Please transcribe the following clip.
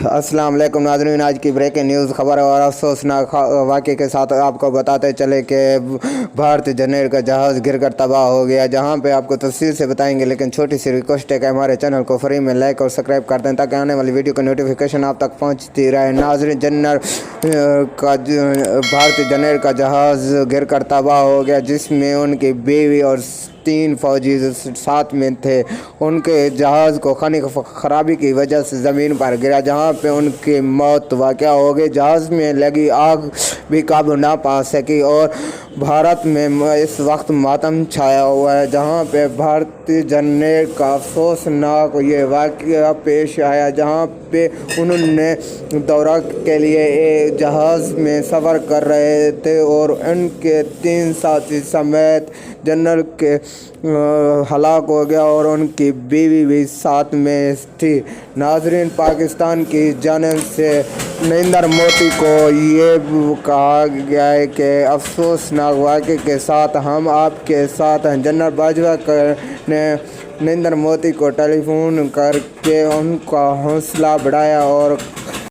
السلام علیکم ناظرین، آج کی بریکنگ نیوز خبر اور افسوسناک واقعے کے ساتھ آپ کو بتاتے چلے کہ بھارتی جنرل کا جہاز گر کر تباہ ہو گیا، جہاں پہ آپ کو تفصیل سے بتائیں گے، لیکن چھوٹی سی ریکویسٹ ہے کہ ہمارے چینل کو فری میں لائک اور سبسکرائب کر دیں تاکہ آنے والی ویڈیو کا نوٹیفیکیشن آپ تک پہنچتی رہے۔ ناظرین، بھارتی جنرل کا جہاز گر کر تباہ ہو گیا، جس میں ان کی بیوی اور 3 فوجی ساتھ میں تھے۔ ان کے جہاز کو خرابی کی وجہ سے زمین پر گرا، جہاں پہ ان کی موت واقع ہو گئی۔ جہاز میں لگی آگ بھی قابو نہ پا سکی اور بھارت میں اس وقت ماتم چھایا ہوا ہے، جہاں پہ بھارتی جنرل کا افسوسناک یہ واقعہ پیش آیا، جہاں پہ انہوں نے دورہ کے لیے ایک جہاز میں سفر کر رہے تھے اور ان کے 3 ساتھی سمیت جنرل کے ہلاک ہو گیا اور ان کی بیوی بھی ساتھ میں تھی۔ ناظرین، پاکستان کی جانب سے نریندر مودی کو یہ کہا گیا ہے کہ افسوسناک واقعے کے ساتھ ہم آپ کے ساتھ ہیں۔ جنرل باجوہ نے نریندر مودی کو ٹیلی فون کر کے ان کا حوصلہ بڑھایا اور